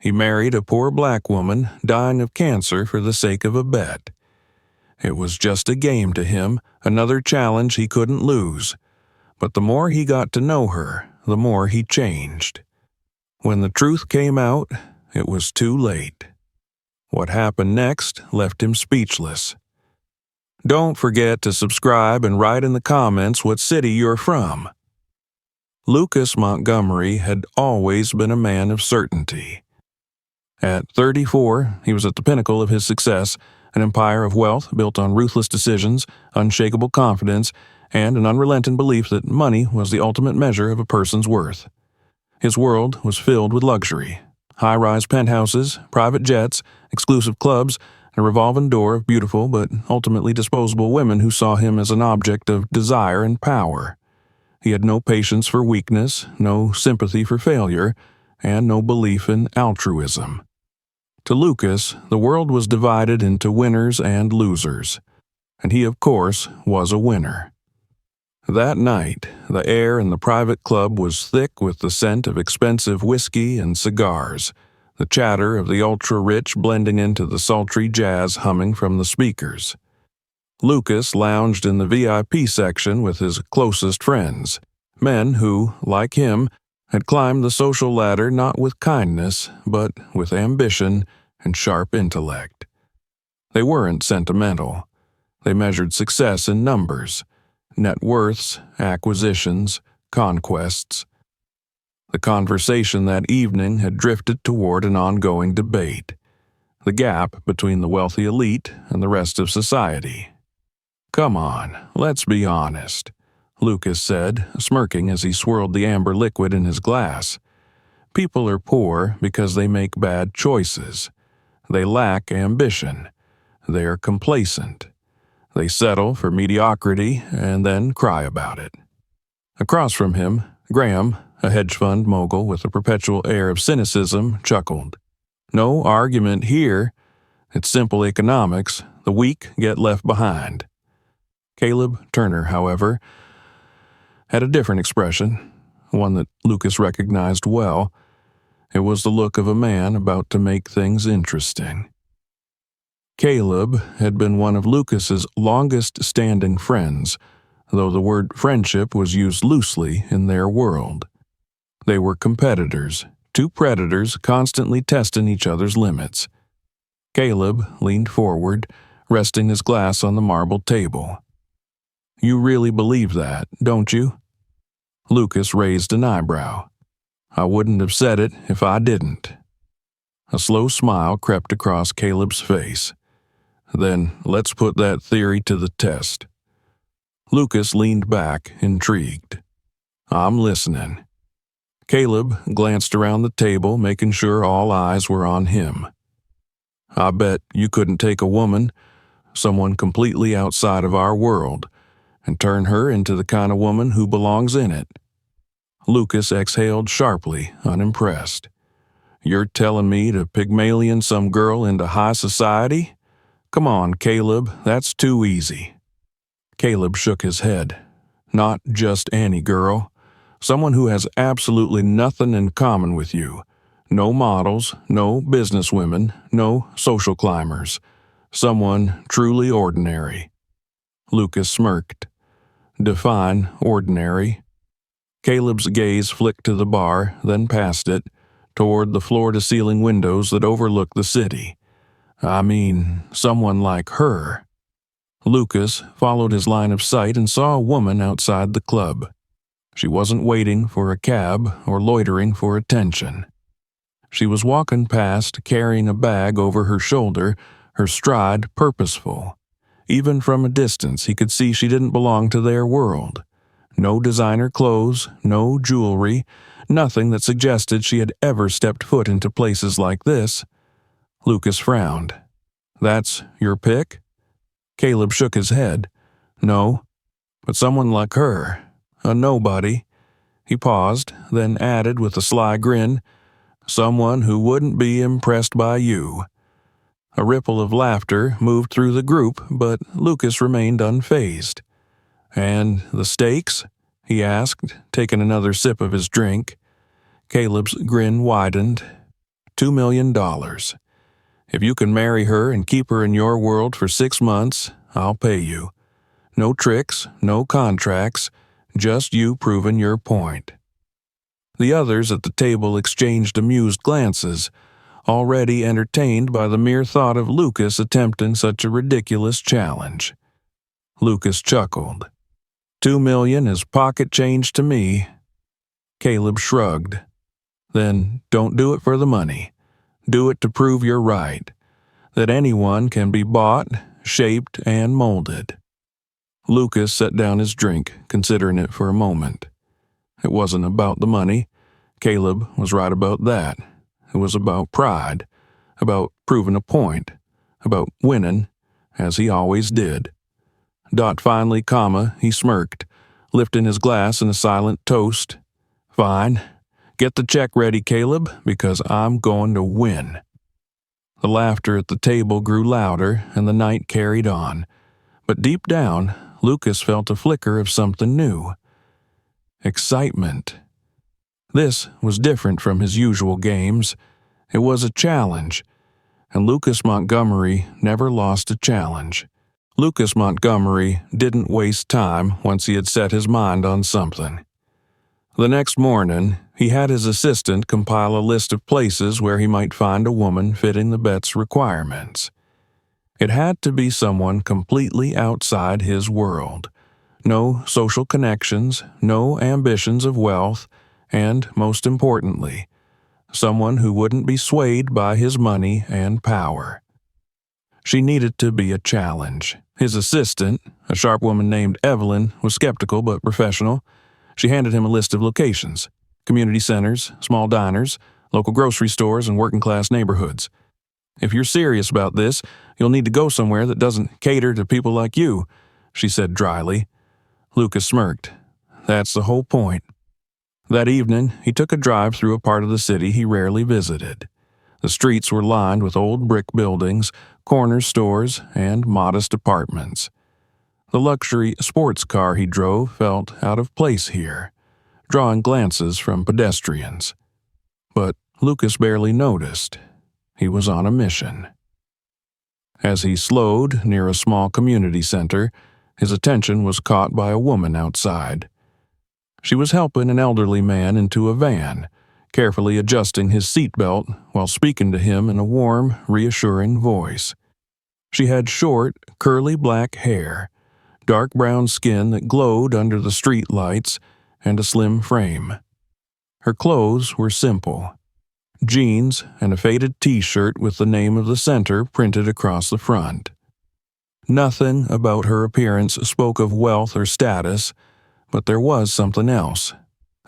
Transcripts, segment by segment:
He married a poor black woman dying of cancer for the sake of a bet. It was just a game to him, another challenge he couldn't lose. But the more he got to know her, the more he changed. When the truth came out, it was too late. What happened next left him speechless. Don't forget to subscribe and write in the comments what city you're from. Lucas Montgomery had always been a man of certainty. At 34, he was at the pinnacle of his success, an empire of wealth built on ruthless decisions, unshakable confidence, and an unrelenting belief that money was the ultimate measure of a person's worth. His world was filled with luxury, high-rise penthouses, private jets, exclusive clubs, and a revolving door of beautiful but ultimately disposable women who saw him as an object of desire and power. He had no patience for weakness, no sympathy for failure, and no belief in altruism. To Lucas, the world was divided into winners and losers, and he, of course, was a winner. That night, the air in the private club was thick with the scent of expensive whiskey and cigars, the chatter of the ultra-rich blending into the sultry jazz humming from the speakers. Lucas lounged in the VIP section with his closest friends, men who, like him, had climbed the social ladder not with kindness, but with ambition and sharp intellect. They weren't sentimental. They measured success in numbers, net worths, acquisitions, conquests. The conversation that evening had drifted toward an ongoing debate, the gap between the wealthy elite and the rest of society. "Come on, let's be honest," Lucas said, smirking as he swirled the amber liquid in his glass. "People are poor because they make bad choices. They lack ambition. They are complacent. They settle for mediocrity and then cry about it." Across from him, Graham, a hedge fund mogul with a perpetual air of cynicism, chuckled. "No argument here. It's simple economics. The weak get left behind." Caleb Turner, however, had a different expression, one that Lucas recognized well. It was the look of a man about to make things interesting. Caleb had been one of Lucas's longest-standing friends, though the word friendship was used loosely in their world. They were competitors, two predators constantly testing each other's limits. Caleb leaned forward, resting his glass on the marble table. "You really believe that, don't you?" Lucas raised an eyebrow. "I wouldn't have said it if I didn't." A slow smile crept across Caleb's face. "Then let's put that theory to the test." Lucas leaned back, intrigued. "I'm listening." Caleb glanced around the table, making sure all eyes were on him. "I bet you couldn't take a woman, someone completely outside of our world, and turn her into the kind of woman who belongs in it." Lucas exhaled sharply, unimpressed. "You're telling me to Pygmalion some girl into high society? Come on, Caleb, that's too easy." Caleb shook his head. "Not just any girl. Someone who has absolutely nothing in common with you. No models, no businesswomen, no social climbers. Someone truly ordinary." Lucas smirked. "Define ordinary." Caleb's gaze flicked to the bar, then past it, toward the floor-to-ceiling windows that overlook the city. "I mean, someone like her." Lucas followed his line of sight and saw a woman outside the club. She wasn't waiting for a cab or loitering for attention. She was walking past, carrying a bag over her shoulder, her stride purposeful. Even from a distance, he could see she didn't belong to their world. No designer clothes, no jewelry, nothing that suggested she had ever stepped foot into places like this. Lucas frowned. "That's your pick?" Caleb shook his head. "No, but someone like her, a nobody." He paused, then added with a sly grin, "Someone who wouldn't be impressed by you." A ripple of laughter moved through the group, but Lucas remained unfazed. "And the stakes?" he asked, taking another sip of his drink. Caleb's grin widened. $2 million. If you can marry her and keep her in your world for 6 months, I'll pay you. No tricks, no contracts, just you proving your point." The others at the table exchanged amused glances, already entertained by the mere thought of Lucas attempting such a ridiculous challenge. Lucas chuckled. $2 million is pocket change to me." Caleb shrugged. "Then don't do it for the money. Do it to prove you're right, that anyone can be bought, shaped, and molded." Lucas set down his drink, considering it for a moment. It wasn't about the money. Caleb was right about that. It was about pride, about proving a point, about winning, as he always did. Finally, he smirked, lifting his glass in a silent toast. "Fine. Get the check ready, Caleb, because I'm going to win." The laughter at the table grew louder, and the night carried on. But deep down, Lucas felt a flicker of something new. Excitement. This was different from his usual games. It was a challenge, and Lucas Montgomery never lost a challenge. Lucas Montgomery didn't waste time once he had set his mind on something. The next morning, he had his assistant compile a list of places where he might find a woman fitting the bet's requirements. It had to be someone completely outside his world. No social connections, no ambitions of wealth, and, most importantly, someone who wouldn't be swayed by his money and power. She needed to be a challenge. His assistant, a sharp woman named Evelyn, was skeptical but professional. She handed him a list of locations: community centers, small diners, local grocery stores, and working-class neighborhoods. "If you're serious about this, you'll need to go somewhere that doesn't cater to people like you," she said dryly. Lucas smirked. "That's the whole point." That evening, he took a drive through a part of the city he rarely visited. The streets were lined with old brick buildings, corner stores, and modest apartments. The luxury sports car he drove felt out of place here, drawing glances from pedestrians. But Lucas barely noticed. He was on a mission. As he slowed near a small community center, his attention was caught by a woman outside. She was helping an elderly man into a van, carefully adjusting his seatbelt while speaking to him in a warm, reassuring voice. She had short, curly black hair, dark brown skin that glowed under the street lights, and a slim frame. Her clothes were simple: jeans and a faded t-shirt with the name of the center printed across the front. Nothing about her appearance spoke of wealth or status, but there was something else,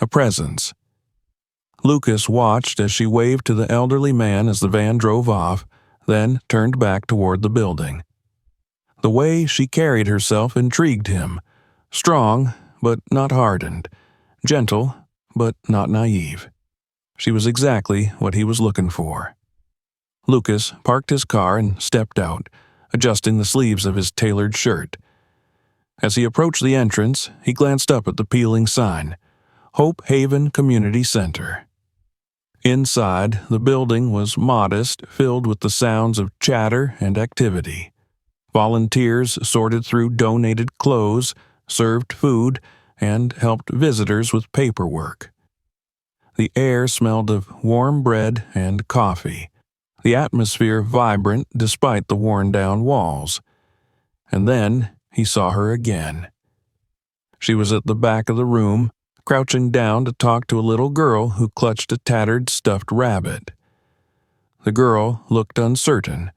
a presence. Lucas watched as she waved to the elderly man as the van drove off, then turned back toward the building. The way she carried herself intrigued him, strong but not hardened, gentle but not naive. She was exactly what he was looking for. Lucas parked his car and stepped out, adjusting the sleeves of his tailored shirt. As he approached the entrance, he glanced up at the peeling sign, Hope Haven Community Center. Inside, the building was modest, filled with the sounds of chatter and activity. Volunteers sorted through donated clothes, served food, and helped visitors with paperwork. The air smelled of warm bread and coffee, the atmosphere vibrant despite the worn-down walls. And then he saw her again. She was at the back of the room, crouching down to talk to a little girl who clutched a tattered stuffed rabbit. The girl looked uncertain,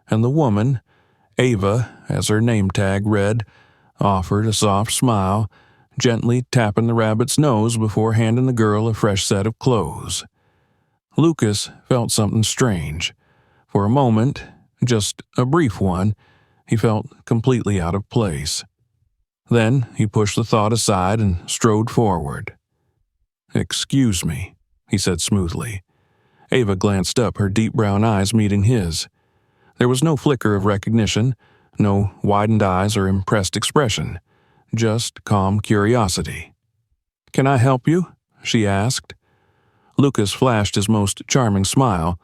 and the woman, Ava, as her name tag read, offered a soft smile, gently tapping the rabbit's nose before handing the girl a fresh set of clothes. Lucas felt something strange. For a moment, just a brief one, he felt completely out of place. Then he pushed the thought aside and strode forward. "Excuse me," he said smoothly. Ava glanced up, her deep brown eyes meeting his. There was no flicker of recognition, no widened eyes or impressed expression, just calm curiosity. "Can I help you?" she asked. Lucas flashed his most charming smile,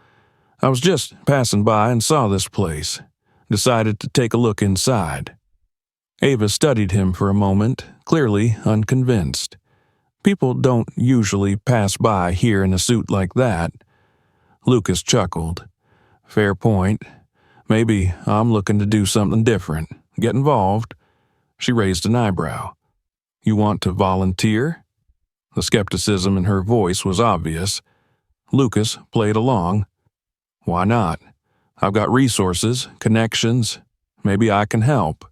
I was just passing by and saw this place. Decided to take a look inside. Ava studied him for a moment, clearly unconvinced. People don't usually pass by here in a suit like that. Lucas chuckled. Fair point. Maybe I'm looking to do something different. Get involved. She raised an eyebrow. You want to volunteer? The skepticism in her voice was obvious. Lucas played along. Why not? I've got resources, connections. Maybe I can help.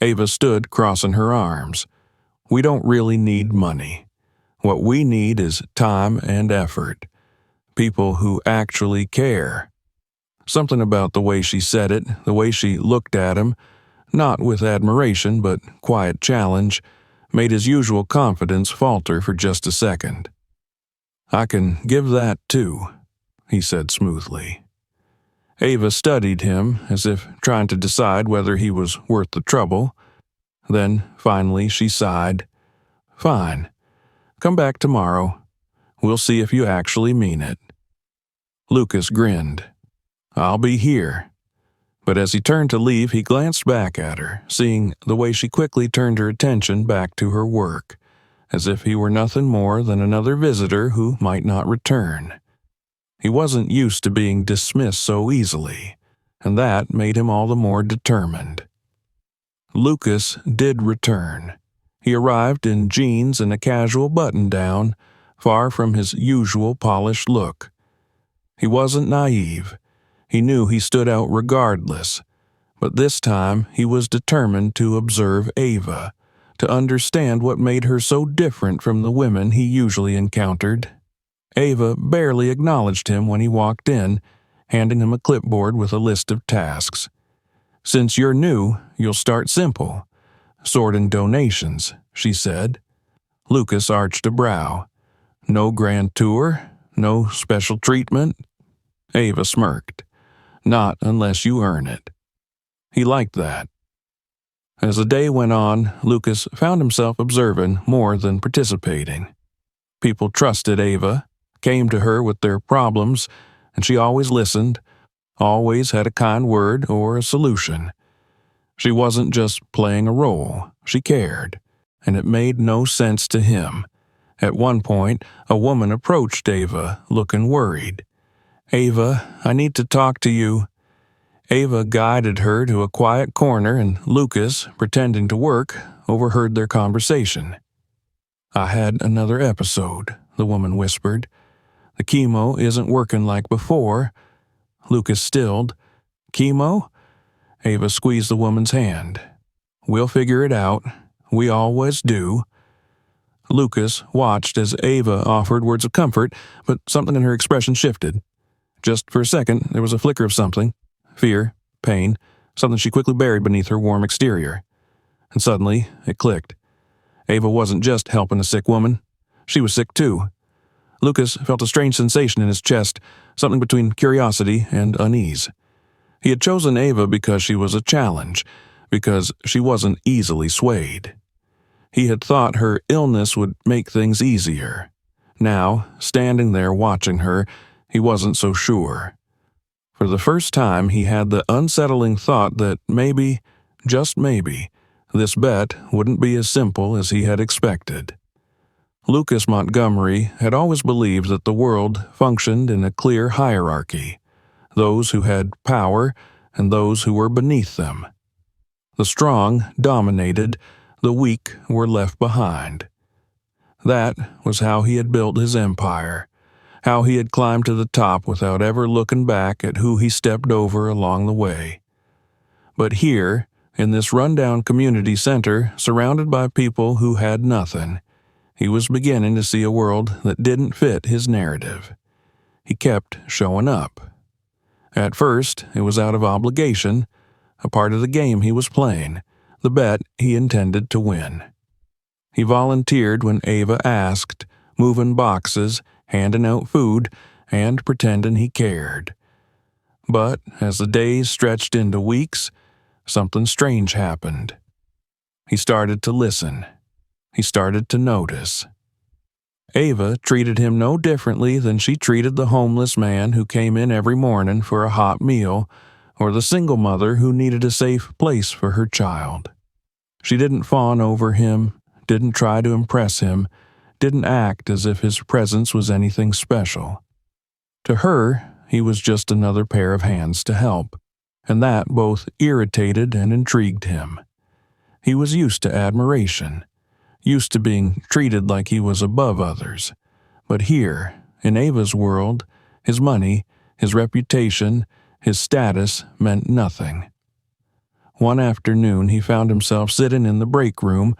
Ava stood crossing her arms. We don't really need money. What we need is time and effort. People who actually care. Something about the way she said it, the way she looked at him, not with admiration but quiet challenge, made his usual confidence falter for just a second. I can give that too, he said smoothly. Ava studied him as if trying to decide whether he was worth the trouble. Then, finally, she sighed. Fine. Come back tomorrow. We'll see if you actually mean it. Lucas grinned. I'll be here. But as he turned to leave, he glanced back at her, seeing the way she quickly turned her attention back to her work, as if he were nothing more than another visitor who might not return. He wasn't used to being dismissed so easily, and that made him all the more determined. Lucas did return. He arrived in jeans and a casual button-down, far from his usual polished look. He wasn't naive. He knew he stood out regardless, but this time he was determined to observe Ava, to understand what made her so different from the women he usually encountered. Ava barely acknowledged him when he walked in, handing him a clipboard with a list of tasks. Since you're new, you'll start simple. Sorting donations, she said. Lucas arched a brow. No grand tour? No special treatment? Ava smirked. Not unless you earn it. He liked that. As the day went on, Lucas found himself observing more than participating. People trusted Ava, came to her with their problems, and she always listened, always had a kind word or a solution. She wasn't just playing a role, she cared, and it made no sense to him. At one point, a woman approached Ava, looking worried. Ava, I need to talk to you. Ava guided her to a quiet corner, and Lucas, pretending to work, overheard their conversation. I had another episode, the woman whispered. The chemo isn't working like before. Lucas stilled. Chemo? Ava squeezed the woman's hand. We'll figure it out. We always do. Lucas watched as Ava offered words of comfort, but something in her expression shifted. Just for a second, there was a flicker of something. Fear, pain, something she quickly buried beneath her warm exterior. And suddenly, it clicked. Ava wasn't just helping a sick woman. She was sick too. Lucas felt a strange sensation in his chest, something between curiosity and unease. He had chosen Ava because she was a challenge, because she wasn't easily swayed. He had thought her illness would make things easier. Now, standing there watching her, he wasn't so sure. For the first time, he had the unsettling thought that maybe, just maybe, this bet wouldn't be as simple as he had expected. Lucas Montgomery had always believed that the world functioned in a clear hierarchy, those who had power and those who were beneath them. The strong dominated, the weak were left behind. That was how he had built his empire, how he had climbed to the top without ever looking back at who he stepped over along the way. But here, in this rundown community center, surrounded by people who had nothing, he was beginning to see a world that didn't fit his narrative. He kept showing up. At first, it was out of obligation, a part of the game he was playing, the bet he intended to win. He volunteered when Ava asked, moving boxes, handing out food, and pretending he cared. But as the days stretched into weeks, something strange happened. He started to listen. He started to notice. Ava treated him no differently than she treated the homeless man who came in every morning for a hot meal, or the single mother who needed a safe place for her child. She didn't fawn over him, didn't try to impress him, didn't act as if his presence was anything special. To her, he was just another pair of hands to help, and that both irritated and intrigued him. He was used to admiration, used to being treated like he was above others. But here, in Ava's world, his money, his reputation, his status meant nothing. One afternoon, he found himself sitting in the break room,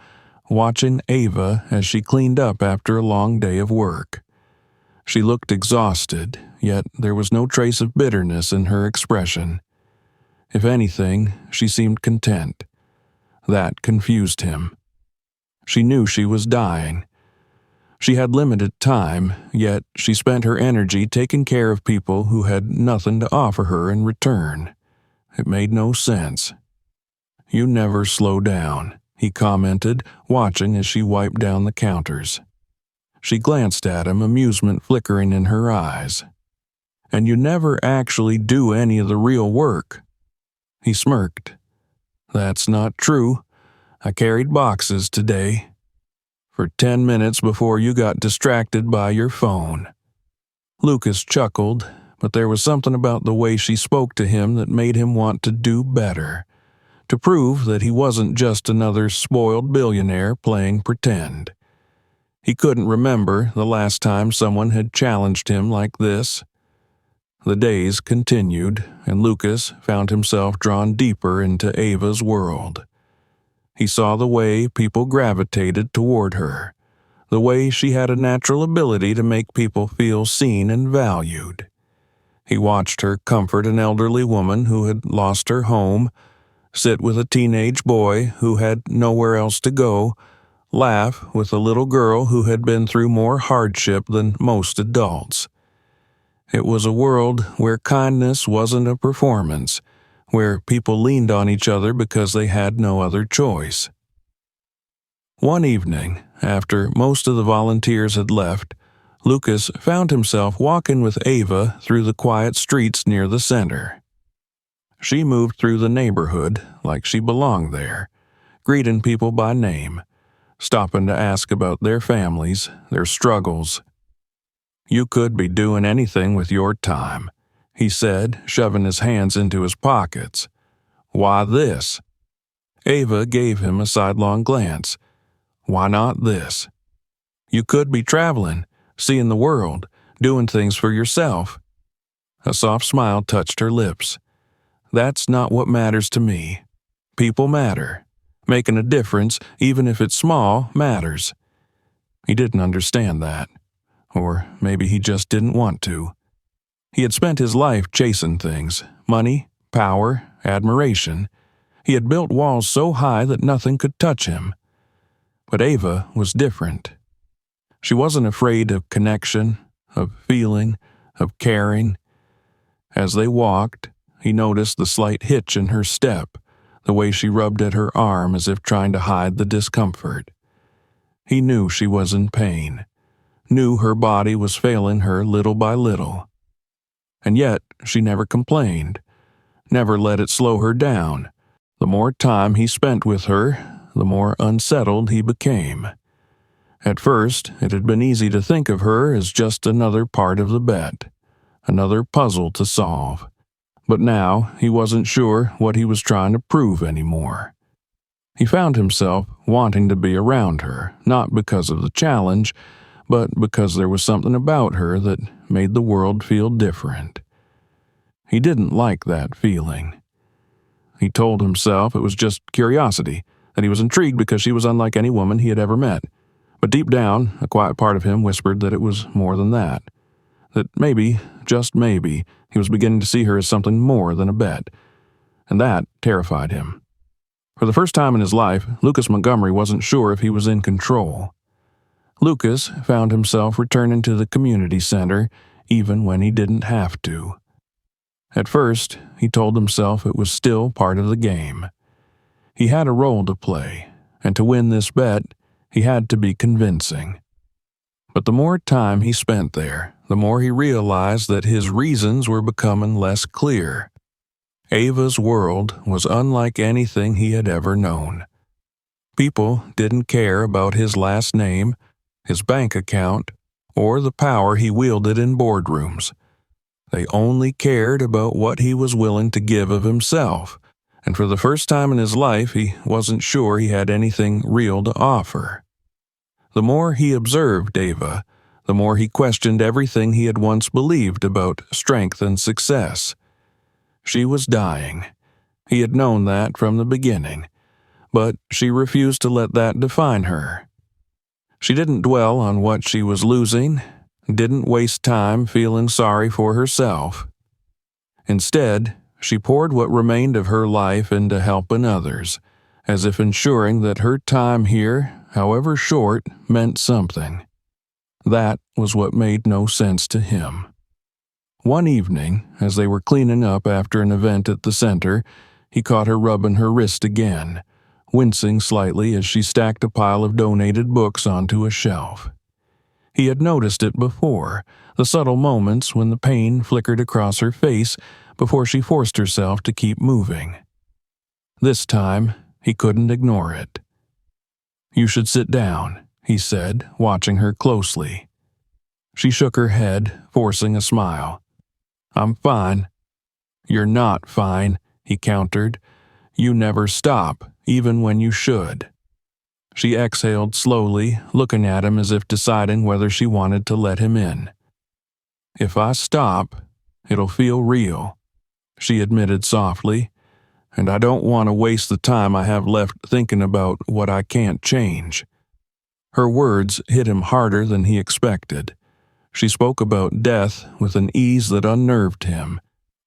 watching Ava as she cleaned up after a long day of work. She looked exhausted, yet there was no trace of bitterness in her expression. If anything, she seemed content. That confused him. She knew she was dying. She had limited time, yet she spent her energy taking care of people who had nothing to offer her in return. It made no sense. "You never slow down," he commented, watching as she wiped down the counters. She glanced at him, amusement flickering in her eyes. "And you never actually do any of the real work." He smirked. "That's not true. I carried boxes today. For 10 minutes before you got distracted by your phone." Lucas chuckled, but there was something about the way she spoke to him that made him want to do better, to prove that he wasn't just another spoiled billionaire playing pretend. He couldn't remember the last time someone had challenged him like this. The days continued, and Lucas found himself drawn deeper into Ava's world. He saw the way people gravitated toward her, the way she had a natural ability to make people feel seen and valued. He watched her comfort an elderly woman who had lost her home, sit with a teenage boy who had nowhere else to go, laugh with a little girl who had been through more hardship than most adults. It was a world where kindness wasn't a performance, where people leaned on each other because they had no other choice. One evening, after most of the volunteers had left, Lucas found himself walking with Ava through the quiet streets near the center. She moved through the neighborhood like she belonged there, greeting people by name, stopping to ask about their families, their struggles. "You could be doing anything with your time," he said, shoving his hands into his pockets. "Why this?" Ava gave him a sidelong glance. "Why not this?" "You could be traveling, seeing the world, doing things for yourself." A soft smile touched her lips. "That's not what matters to me. People matter. Making a difference, even if it's small, matters." He didn't understand that. Or maybe he just didn't want to. He had spent his life chasing things: money, power, admiration. He had built walls so high that nothing could touch him. But Ava was different. She wasn't afraid of connection, of feeling, of caring. As they walked, he noticed the slight hitch in her step, the way she rubbed at her arm as if trying to hide the discomfort. He knew she was in pain, knew her body was failing her little by little. And yet she never complained, never let it slow her down. The more time he spent with her, the more unsettled he became. At first, it had been easy to think of her as just another part of the bet, another puzzle to solve. But now he wasn't sure what he was trying to prove anymore. He found himself wanting to be around her, not because of the challenge, but because there was something about her that made the world feel different. He didn't like that feeling. He told himself it was just curiosity, that he was intrigued because she was unlike any woman he had ever met. But deep down, a quiet part of him whispered that it was more than that. That maybe, just maybe, he was beginning to see her as something more than a bet. And that terrified him. For the first time in his life, Lucas Montgomery wasn't sure if he was in control. Lucas found himself returning to the community center, even when he didn't have to. At first, he told himself it was still part of the game. He had a role to play, and to win this bet, he had to be convincing. But the more time he spent there, the more he realized that his reasons were becoming less clear. Ava's world was unlike anything he had ever known. People didn't care about his last name, his bank account, or the power he wielded in boardrooms. They only cared about what he was willing to give of himself, and for the first time in his life he wasn't sure he had anything real to offer. The more he observed Ava, the more he questioned everything he had once believed about strength and success. She was dying. He had known that from the beginning, but she refused to let that define her. She didn't dwell on what she was losing, didn't waste time feeling sorry for herself. Instead, she poured what remained of her life into helping others, as if ensuring that her time here, however short, meant something. That was what made no sense to him. One evening, as they were cleaning up after an event at the center, he caught her rubbing her wrist again, wincing slightly as she stacked a pile of donated books onto a shelf. He had noticed it before, the subtle moments when the pain flickered across her face before she forced herself to keep moving. This time, he couldn't ignore it. "You should sit down," he said, watching her closely. She shook her head, forcing a smile. "I'm fine." "You're not fine," he countered. "You never stop, even when you should." She exhaled slowly, looking at him as if deciding whether she wanted to let him in. "If I stop, it'll feel real," she admitted softly, "and I don't want to waste the time I have left thinking about what I can't change." Her words hit him harder than he expected. She spoke about death with an ease that unnerved him,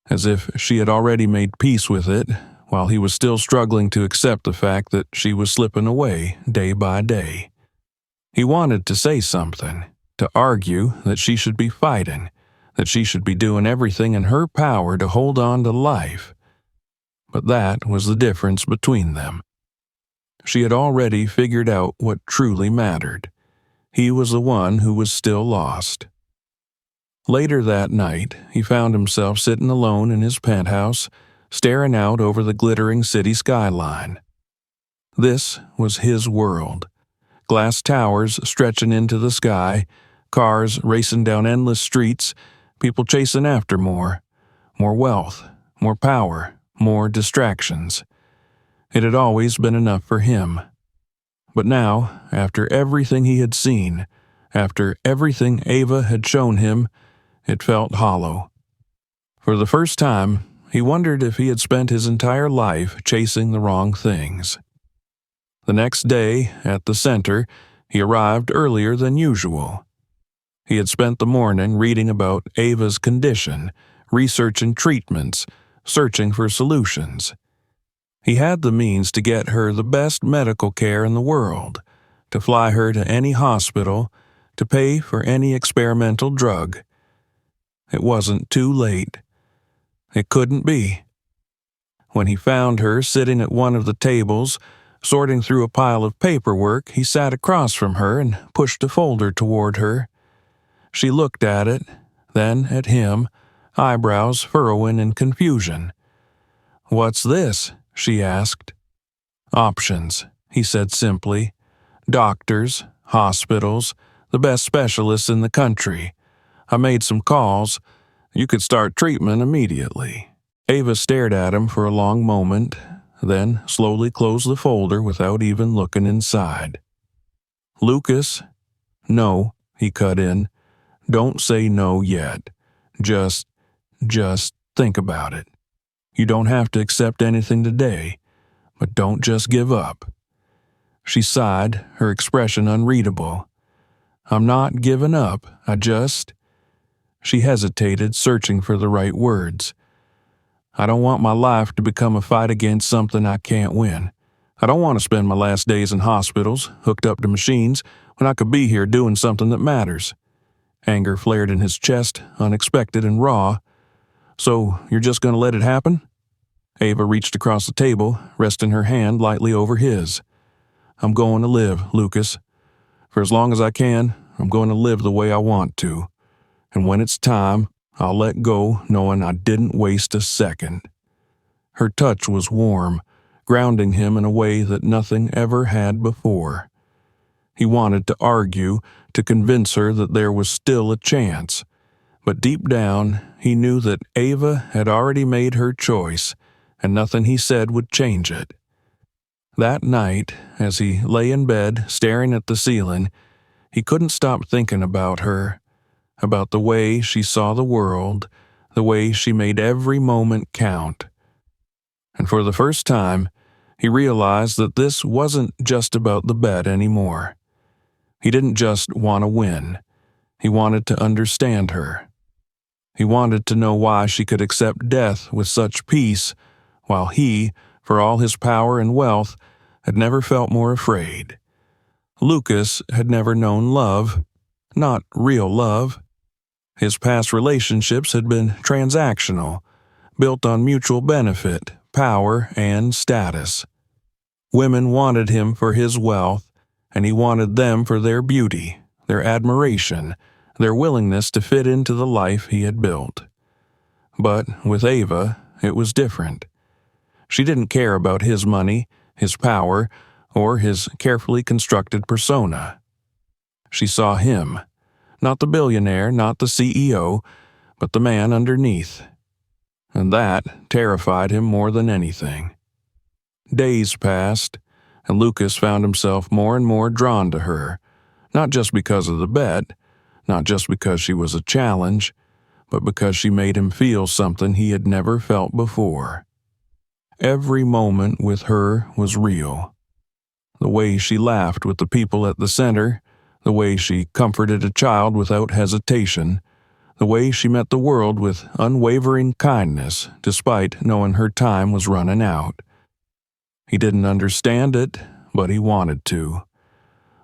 as if she had already made peace with it, while he was still struggling to accept the fact that she was slipping away day by day. He wanted to say something, to argue that she should be fighting, that she should be doing everything in her power to hold on to life. But that was the difference between them. She had already figured out what truly mattered. He was the one who was still lost. Later that night, he found himself sitting alone in his penthouse, staring out over the glittering city skyline. This was his world. Glass towers stretching into the sky, cars racing down endless streets, people chasing after more wealth, more power, more distractions. It had always been enough for him. But now, after everything he had seen, after everything Ava had shown him, it felt hollow. For the first time, he wondered if he had spent his entire life chasing the wrong things. The next day, at the center, he arrived earlier than usual. He had spent the morning reading about Ava's condition, researching treatments, searching for solutions. He had the means to get her the best medical care in the world, to fly her to any hospital, to pay for any experimental drug. It wasn't too late. It couldn't be. When he found her sitting at one of the tables, sorting through a pile of paperwork, he sat across from her and pushed a folder toward her. She looked at it, then at him, eyebrows furrowing in confusion. "What's this?" she asked. "Options," he said simply. "Doctors, hospitals, the best specialists in the country. I made some calls. You could start treatment immediately." Ava stared at him for a long moment, then slowly closed the folder without even looking inside. "Lucas?" "No," he cut in. "Don't say no yet. Just think about it. You don't have to accept anything today, but don't just give up." She sighed, her expression unreadable. "I'm not giving up. She hesitated, searching for the right words. "I don't want my life to become a fight against something I can't win. I don't want to spend my last days in hospitals, hooked up to machines, when I could be here doing something that matters." Anger flared in his chest, unexpected and raw. "So you're just going to let it happen?" Ava reached across the table, resting her hand lightly over his. "I'm going to live, Lucas. For as long as I can, I'm going to live the way I want to. And when it's time, I'll let go knowing I didn't waste a second." Her touch was warm, grounding him in a way that nothing ever had before. He wanted to argue, to convince her that there was still a chance. But deep down, he knew that Ava had already made her choice, and nothing he said would change it. That night, as he lay in bed staring at the ceiling, he couldn't stop thinking about her, about the way she saw the world, the way she made every moment count. And for the first time, he realized that this wasn't just about the bet anymore. He didn't just want to win. He wanted to understand her. He wanted to know why she could accept death with such peace, while he, for all his power and wealth, had never felt more afraid. Lucas had never known love, not real love. His past relationships had been transactional, built on mutual benefit, power, and status. Women wanted him for his wealth, and he wanted them for their beauty, their admiration, their willingness to fit into the life he had built. But with Ava, it was different. She didn't care about his money, his power, or his carefully constructed persona. She saw him, not the billionaire, not the CEO, but the man underneath. And that terrified him more than anything. Days passed, and Lucas found himself more and more drawn to her, not just because of the bet, not just because she was a challenge, but because she made him feel something he had never felt before. Every moment with her was real. The way she laughed with the people at the center, the way she comforted a child without hesitation, the way she met the world with unwavering kindness despite knowing her time was running out. He didn't understand it, but he wanted to.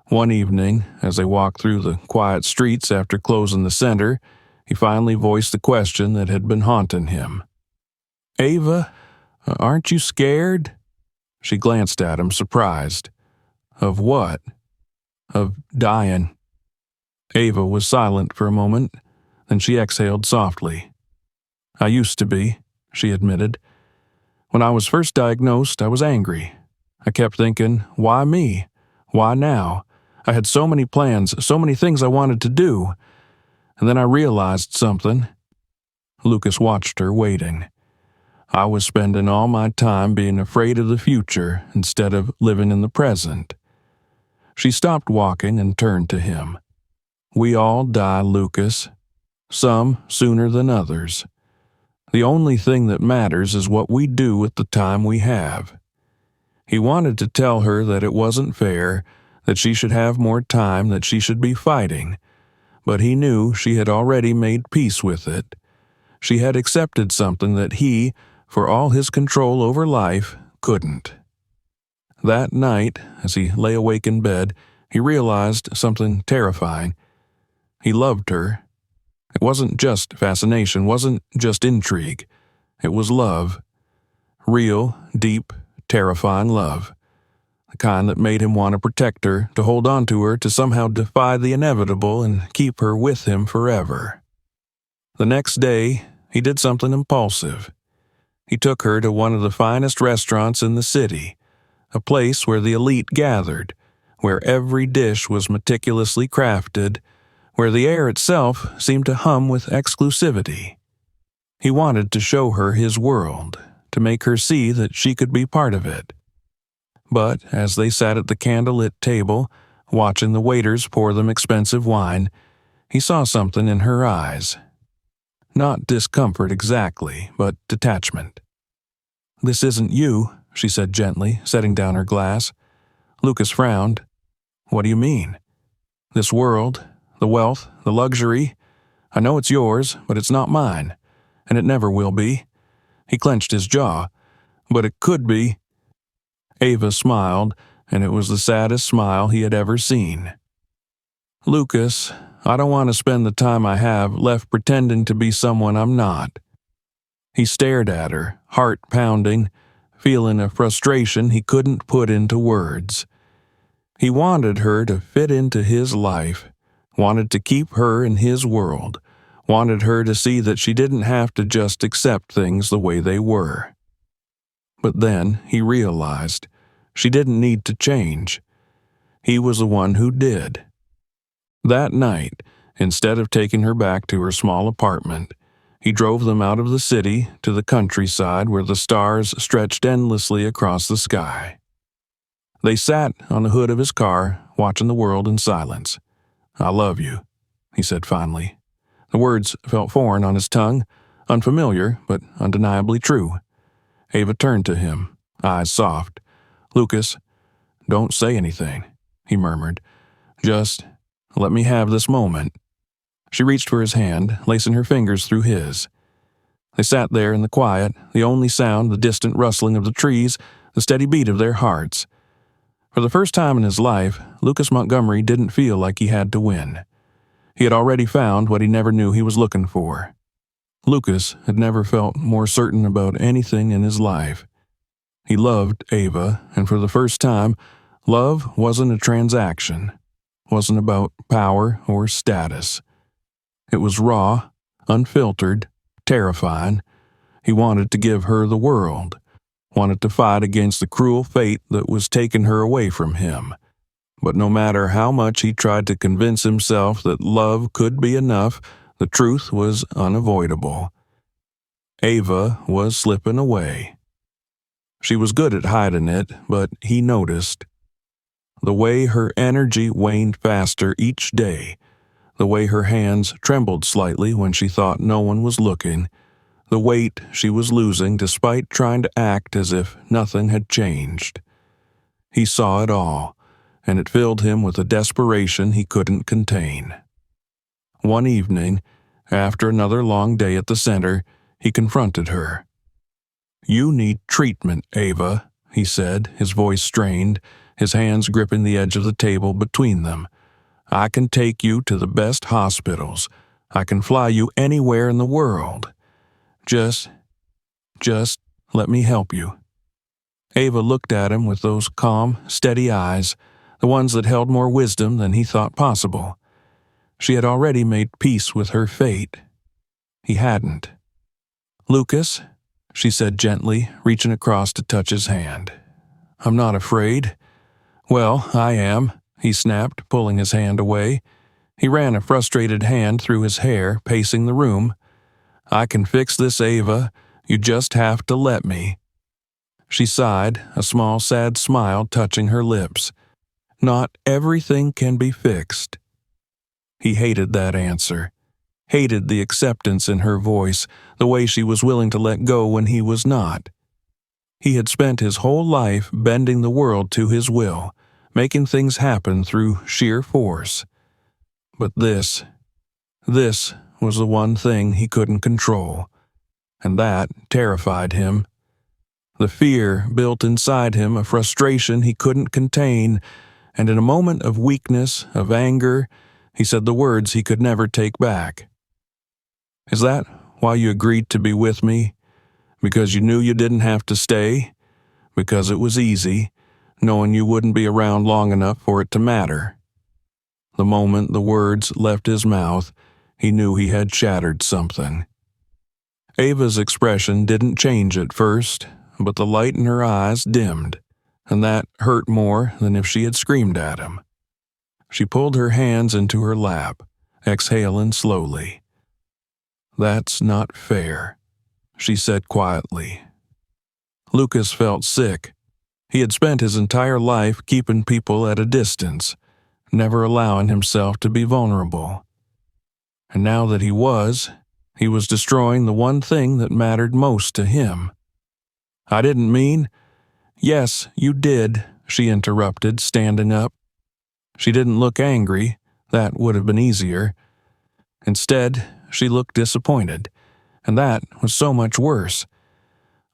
One evening, as they walked through the quiet streets after closing the center, he finally voiced the question that had been haunting him. "Ava, aren't you scared?" She glanced at him, surprised. "Of what?" "Of dying." Ava was silent for a moment, then she exhaled softly. "I used to be," she admitted. "When I was first diagnosed, I was angry. I kept thinking, why me? Why now? I had so many plans, so many things I wanted to do. And then I realized something." Lucas watched her, waiting. "I was spending all my time being afraid of the future instead of living in the present." She stopped walking and turned to him. "We all die, Lucas. Some sooner than others. The only thing that matters is what we do with the time we have." He wanted to tell her that it wasn't fair, that she should have more time, that she should be fighting, but he knew she had already made peace with it. She had accepted something that he, for all his control over life, couldn't. That night, as he lay awake in bed, he realized something terrifying. He loved her. It wasn't just fascination, wasn't just intrigue. It was love. Real, deep, terrifying love. The kind that made him want to protect her, to hold on to her, to somehow defy the inevitable and keep her with him forever. The next day, he did something impulsive. He took her to one of the finest restaurants in the city, a place where the elite gathered, where every dish was meticulously crafted, where the air itself seemed to hum with exclusivity. He wanted to show her his world, to make her see that she could be part of it. But as they sat at the candlelit table, watching the waiters pour them expensive wine, he saw something in her eyes. Not discomfort exactly, but detachment. "This isn't you," she said gently, setting down her glass. Lucas frowned. "What do you mean?" "This world, the wealth, the luxury. I know it's yours, but it's not mine, and it never will be." He clenched his jaw. "But it could be." Ava smiled, and it was the saddest smile he had ever seen. "Lucas, I don't want to spend the time I have left pretending to be someone I'm not." He stared at her, heart pounding, feeling a frustration he couldn't put into words. He wanted her to fit into his life, wanted to keep her in his world, wanted her to see that she didn't have to just accept things the way they were. But then he realized she didn't need to change. He was the one who did. That night, instead of taking her back to her small apartment, he drove them out of the city to the countryside where the stars stretched endlessly across the sky. They sat on the hood of his car, watching the world in silence. "I love you," he said finally. The words felt foreign on his tongue, unfamiliar but undeniably true. Ava turned to him, eyes soft. "Lucas, don't say anything," he murmured. "Just let me have this moment." She reached for his hand, lacing her fingers through his. They sat there in the quiet, the only sound the distant rustling of the trees, the steady beat of their hearts. For the first time in his life, Lucas Montgomery didn't feel like he had to win. He had already found what he never knew he was looking for. Lucas had never felt more certain about anything in his life. He loved Ava, and for the first time, love wasn't a transaction, wasn't about power or status. It was raw, unfiltered, terrifying. He wanted to give her the world, wanted to fight against the cruel fate that was taking her away from him. But no matter how much he tried to convince himself that love could be enough, the truth was unavoidable. Ava was slipping away. She was good at hiding it, but he noticed. The way her energy waned faster each day, the way her hands trembled slightly when she thought no one was looking, the weight she was losing despite trying to act as if nothing had changed. He saw it all, and it filled him with a desperation he couldn't contain. One evening, after another long day at the center, he confronted her. "You need treatment, Ava," he said, his voice strained, his hands gripping the edge of the table between them. "I can take you to the best hospitals. I can fly you anywhere in the world. Just let me help you." Ava looked at him with those calm, steady eyes, the ones that held more wisdom than he thought possible. She had already made peace with her fate. He hadn't. "Lucas," she said gently, reaching across to touch his hand. "I'm not afraid." "Well, I am," he snapped, pulling his hand away. He ran a frustrated hand through his hair, pacing the room. "I can fix this, Ava. You just have to let me." She sighed, a small sad smile touching her lips. "Not everything can be fixed." He hated that answer. Hated the acceptance in her voice, the way she was willing to let go when he was not. He had spent his whole life bending the world to his will, making things happen through sheer force. But this was the one thing he couldn't control, and that terrified him. The fear built inside him a frustration he couldn't contain, and in a moment of weakness, of anger, he said the words he could never take back. "Is that why you agreed to be with me? Because you knew you didn't have to stay? Because it was easy, knowing you wouldn't be around long enough for it to matter?" The moment the words left his mouth, he knew he had shattered something. Ava's expression didn't change at first, but the light in her eyes dimmed, and that hurt more than if she had screamed at him. She pulled her hands into her lap, exhaling slowly. "That's not fair," she said quietly. Lucas felt sick. He had spent his entire life keeping people at a distance, never allowing himself to be vulnerable. And now that he was destroying the one thing that mattered most to him. "I didn't mean—" "Yes, you did," she interrupted, standing up. She didn't look angry. That would have been easier. Instead, she looked disappointed, and that was so much worse.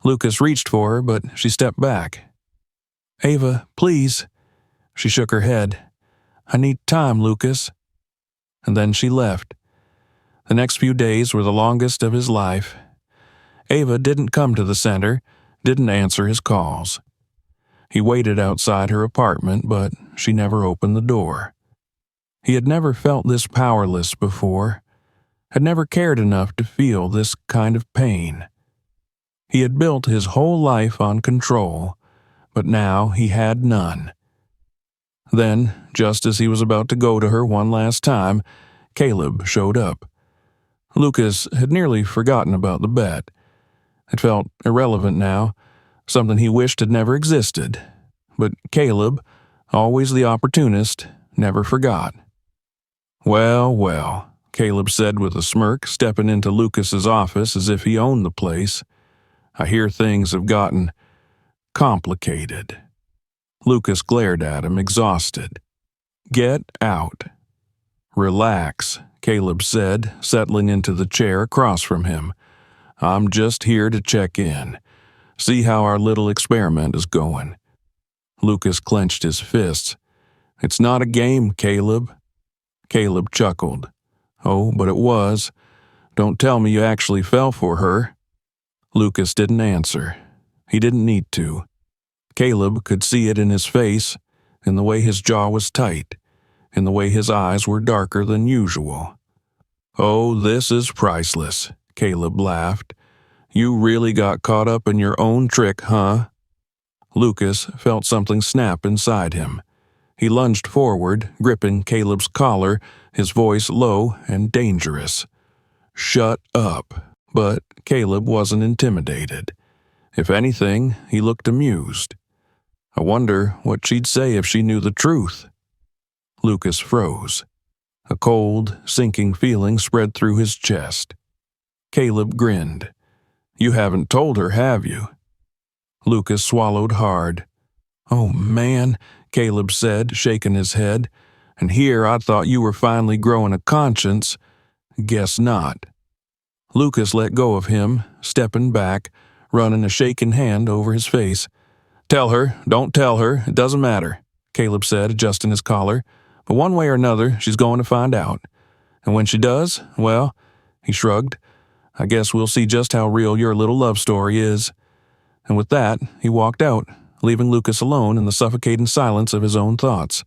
Lucas reached for her, but she stepped back. "Ava, please." She shook her head. "I need time, Lucas." And then she left. The next few days were the longest of his life. Ava didn't come to the center, didn't answer his calls. He waited outside her apartment, but she never opened the door. He had never felt this powerless before, had never cared enough to feel this kind of pain. He had built his whole life on control, but now he had none. Then, just as he was about to go to her one last time, Caleb showed up. Lucas had nearly forgotten about the bet. It felt irrelevant now, something he wished had never existed. But Caleb, always the opportunist, never forgot. "Well, well," Caleb said with a smirk, stepping into Lucas's office as if he owned the place. "I hear things have gotten complicated." Lucas glared at him, exhausted. "Get out." "Relax," Caleb said, settling into the chair across from him. "I'm just here to check in, see how our little experiment is going." Lucas clenched his fists. "It's not a game, Caleb." Caleb chuckled. "Oh, but it was. Don't tell me you actually fell for her." Lucas didn't answer. He didn't need to. Caleb could see it in his face, in the way his jaw was tight, in the way his eyes were darker than usual. "Oh, this is priceless," Caleb laughed. "You really got caught up in your own trick, huh?" Lucas felt something snap inside him. He lunged forward, gripping Caleb's collar, his voice low and dangerous. "Shut up." But Caleb wasn't intimidated. If anything, he looked amused. I wonder what she'd say if she knew the truth. Lucas froze. A cold, sinking feeling spread through his chest. Caleb grinned. "You haven't told her, have you?" Lucas swallowed hard. "Oh, man," Caleb said, shaking his head. "And here I thought you were finally growing a conscience. Guess not." Lucas let go of him, stepping back, running a shaking hand over his face. "Tell her, don't tell her, it doesn't matter," Caleb said, adjusting his collar. "But one way or another, she's going to find out. And when she does, well," he shrugged, "I guess we'll see just how real your little love story is." And with that, he walked out, leaving Lucas alone in the suffocating silence of his own thoughts.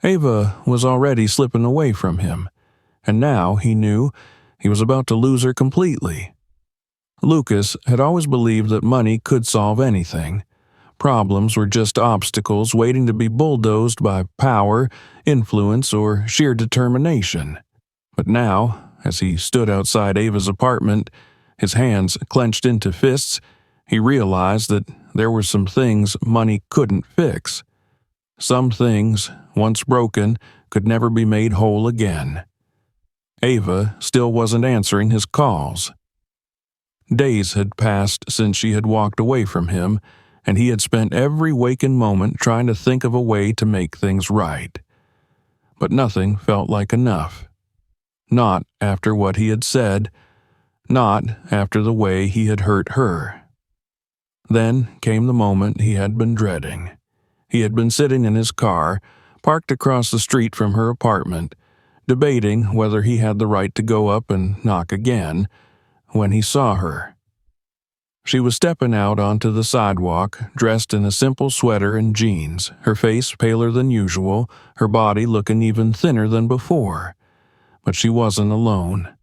Ava was already slipping away from him, and now, he knew, he was about to lose her completely. Lucas had always believed that money could solve anything. Problems were just obstacles waiting to be bulldozed by power, influence, or sheer determination. But now, as he stood outside Ava's apartment, his hands clenched into fists, he realized that there were some things money couldn't fix. Some things, once broken, could never be made whole again. Ava still wasn't answering his calls. Days had passed since she had walked away from him, and he had spent every waking moment trying to think of a way to make things right. But nothing felt like enough. Not after what he had said, not after the way he had hurt her. Then came the moment he had been dreading. He had been sitting in his car, parked across the street from her apartment, debating whether he had the right to go up and knock again, when he saw her. She was stepping out onto the sidewalk, dressed in a simple sweater and jeans, her face paler than usual, her body looking even thinner than before. But she wasn't alone.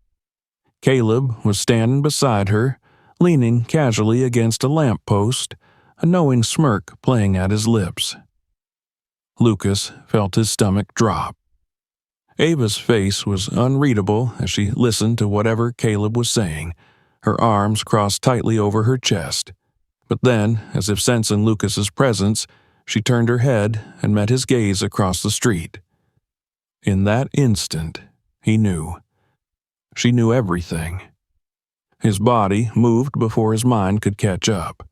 Caleb was standing beside her, leaning casually against a lamppost, a knowing smirk playing at his lips. Lucas felt his stomach drop. Ava's face was unreadable as she listened to whatever Caleb was saying, her arms crossed tightly over her chest. But then, as if sensing Lucas's presence, she turned her head and met his gaze across the street. In that instant, he knew. She knew everything. His body moved before his mind could catch up.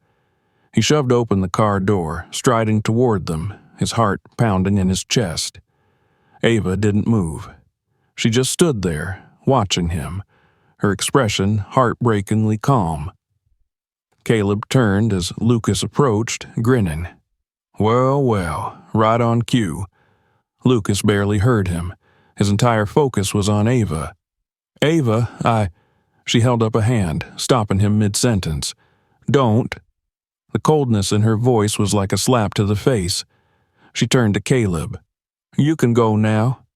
He shoved open the car door, striding toward them, his heart pounding in his chest. Ava didn't move. She just stood there, watching him, her expression heartbreakingly calm. Caleb turned as Lucas approached, grinning. "Well, well, right on cue." Lucas barely heard him. His entire focus was on Ava. "Ava, She held up a hand, stopping him mid-sentence. "Don't." The coldness in her voice was like a slap to the face. She turned to Caleb. "You can go now."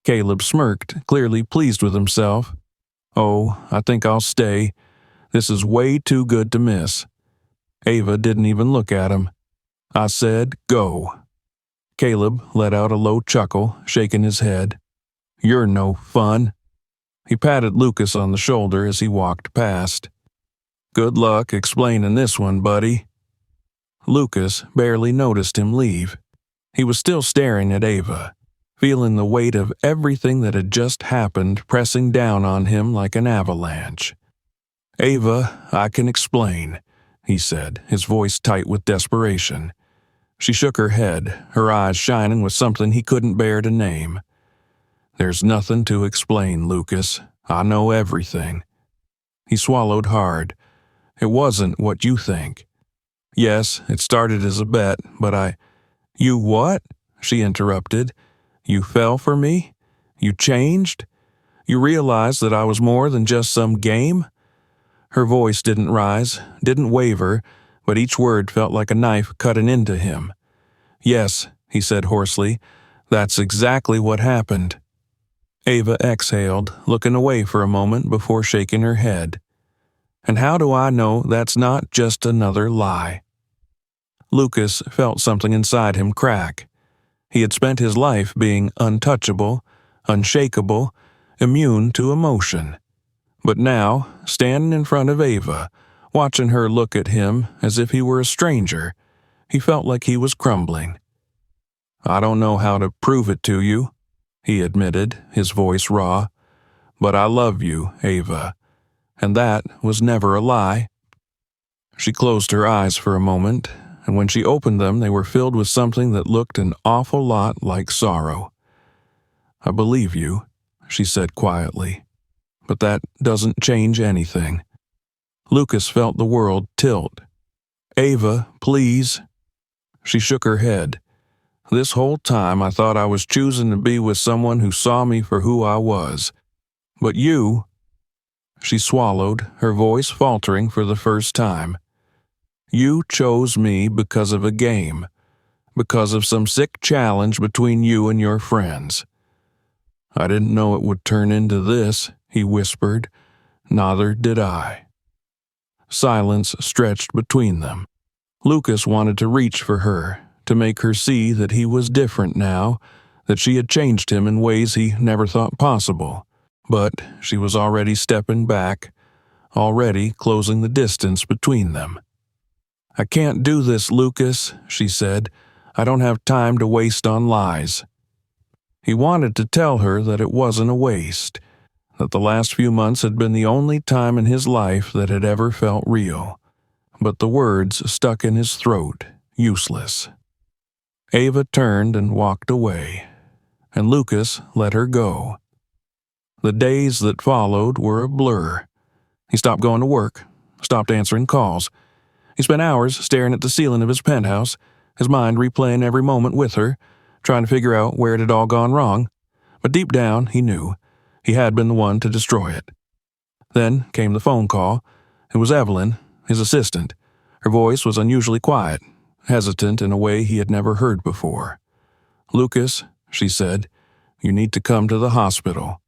Caleb smirked, clearly pleased with himself. Oh, I think I'll stay. This is way too good to miss. Ava didn't even look at him. I said, go. Caleb let out a low chuckle, shaking his head. You're no fun. He patted Lucas on the shoulder as he walked past. Good luck explaining this one, buddy. Lucas barely noticed him leave. He was still staring at Ava, feeling the weight of everything that had just happened pressing down on him like an avalanche. Ava, I can explain, he said, his voice tight with desperation. She shook her head, her eyes shining with something he couldn't bear to name. There's nothing to explain, Lucas. I know everything. He swallowed hard. It wasn't what you think. Yes, it started as a bet, but You what? She interrupted. You fell for me? You changed? You realized that I was more than just some game? Her voice didn't rise, didn't waver, but each word felt like a knife cutting into him. Yes, he said hoarsely, that's exactly what happened. Ava exhaled, looking away for a moment before shaking her head. And how do I know that's not just another lie? Lucas felt something inside him crack. He had spent his life being untouchable, unshakable, immune to emotion. But now, standing in front of Ava, watching her look at him as if he were a stranger, he felt like he was crumbling. I don't know how to prove it to you, he admitted, his voice raw, but I love you, Ava, and that was never a lie. She closed her eyes for a moment, and when she opened them they were filled with something that looked an awful lot like sorrow. I believe you, she said quietly, but that doesn't change anything. Lucas felt the world tilt. Ava, please. She shook her head. This whole time I thought I was choosing to be with someone who saw me for who I was. But you... She swallowed, her voice faltering for the first time. You chose me because of a game, because of some sick challenge between you and your friends. I didn't know it would turn into this, he whispered. Neither did I. Silence stretched between them. Lucas wanted to reach for her, to make her see that he was different now, that she had changed him in ways he never thought possible. But she was already stepping back, already closing the distance between them. I can't do this, Lucas, she said. I don't have time to waste on lies. He wanted to tell her that it wasn't a waste, that the last few months had been the only time in his life that had ever felt real. But the words stuck in his throat, useless. Ava turned and walked away, and Lucas let her go. The days that followed were a blur. He stopped going to work, stopped answering calls. He spent hours staring at the ceiling of his penthouse, his mind replaying every moment with her, trying to figure out where it had all gone wrong. But deep down, he knew. He had been the one to destroy it. Then came the phone call. It was Evelyn, his assistant. Her voice was unusually quiet, hesitant in a way he had never heard before. Lucas, she said, you need to come to the hospital.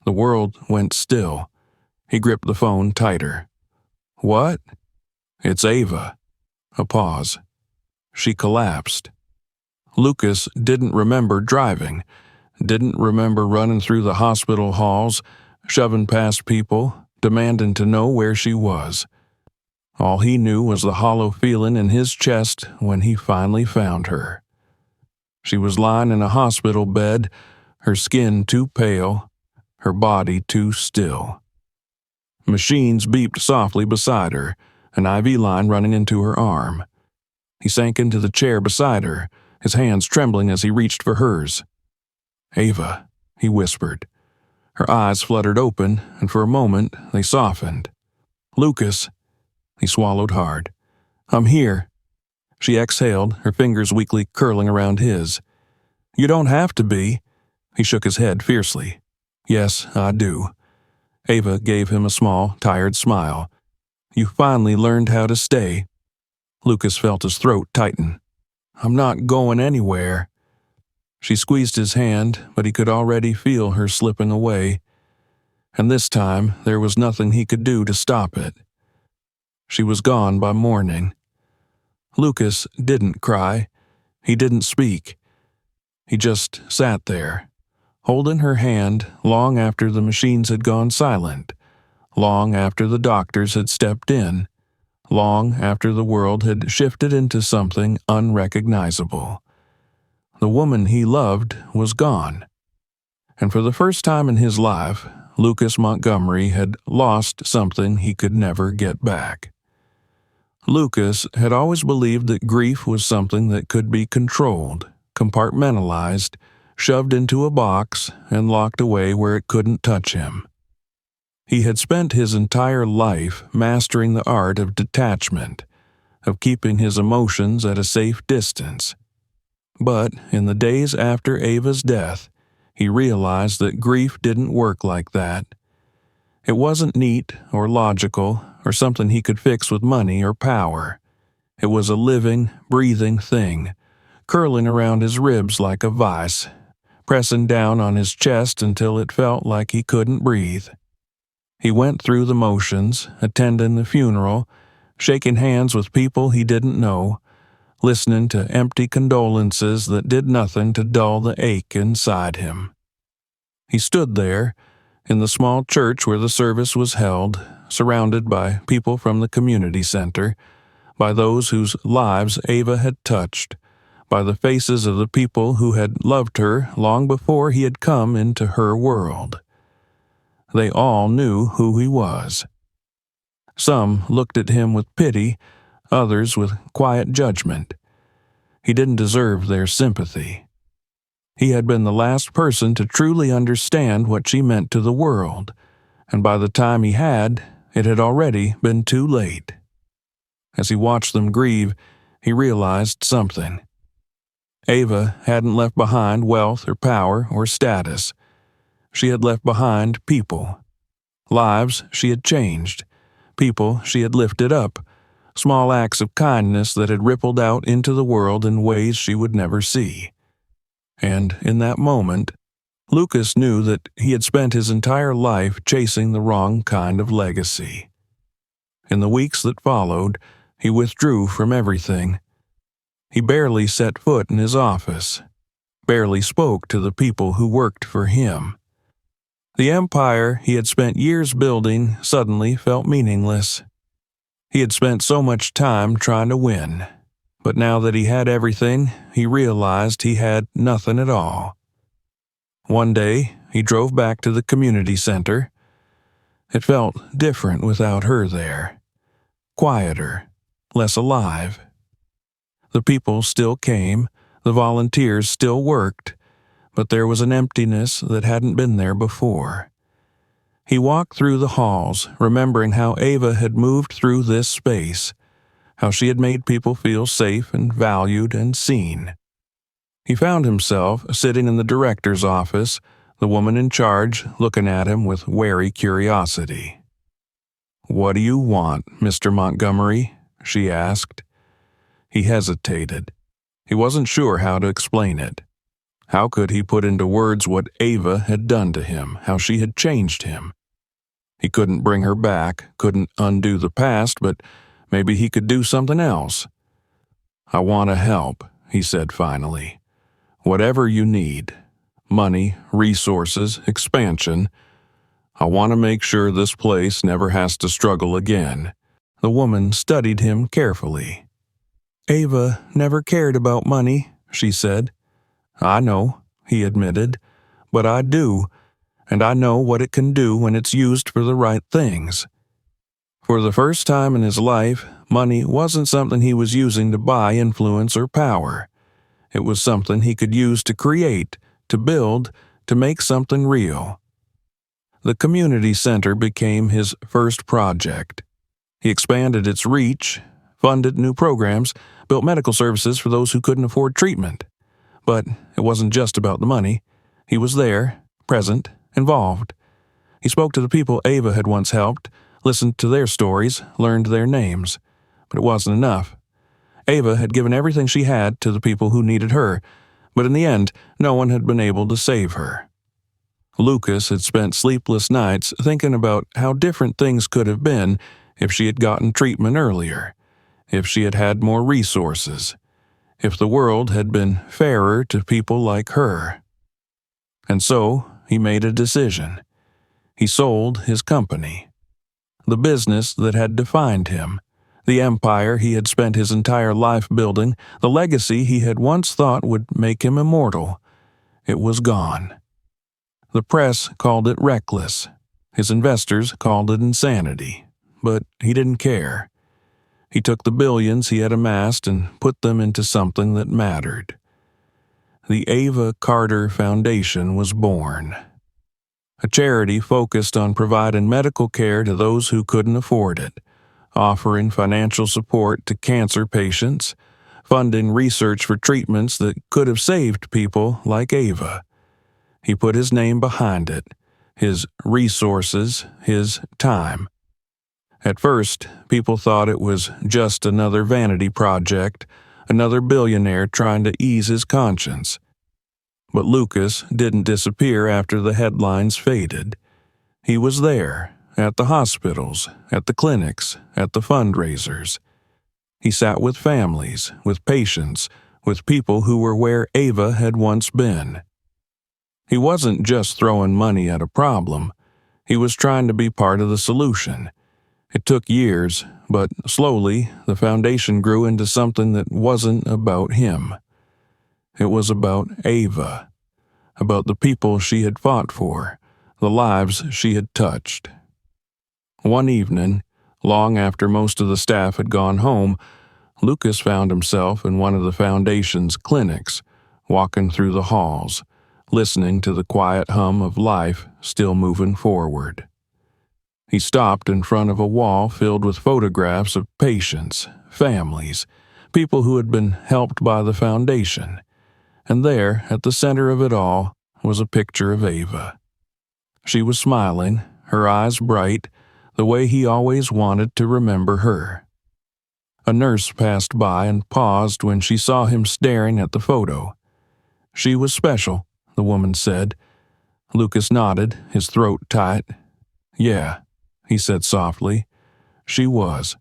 The world went still. He gripped the phone tighter. What? It's Ava. A pause. She collapsed. Lucas didn't remember driving, didn't remember running through the hospital halls, shoving past people, demanding to know where she was. All he knew was the hollow feeling in his chest when he finally found her. She was lying in a hospital bed, her skin too pale, her body too still. Machines beeped softly beside her, an IV line running into her arm. He sank into the chair beside her, his hands trembling as he reached for hers. Ava, he whispered. Her eyes fluttered open, and for a moment they softened. Lucas, he swallowed hard. I'm here. She exhaled, her fingers weakly curling around his. You don't have to be. He shook his head fiercely. Yes, I do. Ava gave him a small, tired smile. You finally learned how to stay. Lucas felt his throat tighten. I'm not going anywhere. She squeezed his hand, but he could already feel her slipping away, and this time there was nothing he could do to stop it. She was gone by morning. Lucas didn't cry. He didn't speak. He just sat there, holding her hand long after the machines had gone silent, long after the doctors had stepped in, long after the world had shifted into something unrecognizable. The woman he loved was gone. And for the first time in his life, Lucas Montgomery had lost something he could never get back. Lucas had always believed that grief was something that could be controlled, compartmentalized, shoved into a box, and locked away where it couldn't touch him. He had spent his entire life mastering the art of detachment, of keeping his emotions at a safe distance. But in the days after Ava's death, he realized that grief didn't work like that. It wasn't neat or logical or something he could fix with money or power. It was a living, breathing thing, curling around his ribs like a vice, pressing down on his chest until it felt like he couldn't breathe. He went through the motions, attending the funeral, shaking hands with people he didn't know, listening to empty condolences that did nothing to dull the ache inside him. He stood there, in the small church where the service was held, surrounded by people from the community center, by those whose lives Ava had touched, by the faces of the people who had loved her long before he had come into her world. They all knew who he was. Some looked at him with pity, others with quiet judgment. He didn't deserve their sympathy. He had been the last person to truly understand what she meant to the world, and by the time he had, it had already been too late. As he watched them grieve, he realized something. Ava hadn't left behind wealth or power or status. She had left behind people. Lives she had changed. People she had lifted up. Small acts of kindness that had rippled out into the world in ways she would never see. And in that moment, Lucas knew that he had spent his entire life chasing the wrong kind of legacy. In the weeks that followed, he withdrew from everything. He barely set foot in his office, barely spoke to the people who worked for him. The empire he had spent years building suddenly felt meaningless. He had spent so much time trying to win, but now that he had everything, he realized he had nothing at all. One day, he drove back to the community center. It felt different without her there. Quieter, less alive. The people still came, the volunteers still worked, but there was an emptiness that hadn't been there before. He walked through the halls, remembering how Ava had moved through this space, how she had made people feel safe and valued and seen. He found himself sitting in the director's office, the woman in charge looking at him with wary curiosity. "What do you want, Mr. Montgomery?" she asked. He hesitated. He wasn't sure how to explain it. How could he put into words what Ava had done to him, how she had changed him? He couldn't bring her back, couldn't undo the past, but maybe he could do something else. "I want to help," he said finally. "Whatever you need. Money, resources, expansion. I want to make sure this place never has to struggle again." The woman studied him carefully. "Ava never cared about money," she said. "I know," he admitted, "but I do, and I know what it can do when it's used for the right things." For the first time in his life, money wasn't something he was using to buy influence or power. It was something he could use to create, to build, to make something real. The community center became his first project. He expanded its reach, funded new programs, built medical services for those who couldn't afford treatment. But it wasn't just about the money. He was there, present, involved. He spoke to the people Ava had once helped, listened to their stories, learned their names. But it wasn't enough. Ava had given everything she had to the people who needed her, but in the end, no one had been able to save her. Lucas had spent sleepless nights thinking about how different things could have been if she had gotten treatment earlier, if she had had more resources, if the world had been fairer to people like her. And so, he made a decision. He sold his company. The business that had defined him, the empire he had spent his entire life building, the legacy he had once thought would make him immortal. It was gone. The press called it reckless. His investors called it insanity. But he didn't care. He took the billions he had amassed and put them into something that mattered. The Ava Carter Foundation was born. A charity focused on providing medical care to those who couldn't afford it, offering financial support to cancer patients, funding research for treatments that could have saved people like Ava. He put his name behind it, his resources, his time. At first, people thought it was just another vanity project, another billionaire trying to ease his conscience. But Lucas didn't disappear after the headlines faded. He was there, at the hospitals, at the clinics, at the fundraisers. He sat with families, with patients, with people who were where Ava had once been. He wasn't just throwing money at a problem. He was trying to be part of the solution. It took years, but slowly the foundation grew into something that wasn't about him. It was about Ava, about the people she had fought for, the lives she had touched. One evening, long after most of the staff had gone home, Lucas found himself in one of the foundation's clinics, walking through the halls, listening to the quiet hum of life still moving forward. He stopped in front of a wall filled with photographs of patients, families, people who had been helped by the foundation. And there, at the center of it all, was a picture of Ava. She was smiling, her eyes bright, the way he always wanted to remember her. A nurse passed by and paused when she saw him staring at the photo. "She was special," the woman said. Lucas nodded, his throat tight. "Yeah," he said softly. "She was."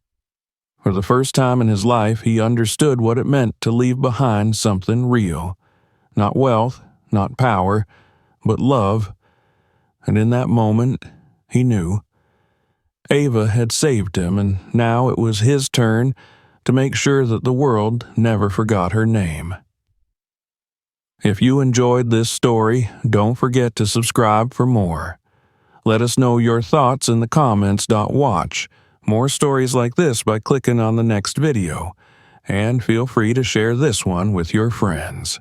For the first time in his life, he understood what it meant to leave behind something real. Not wealth, not power, but love. And in that moment, he knew. Ava had saved him, and now it was his turn to make sure that the world never forgot her name. If you enjoyed this story, don't forget to subscribe for more. Let us know your thoughts in the comments. Watch more stories like this by clicking on the next video, and feel free to share this one with your friends.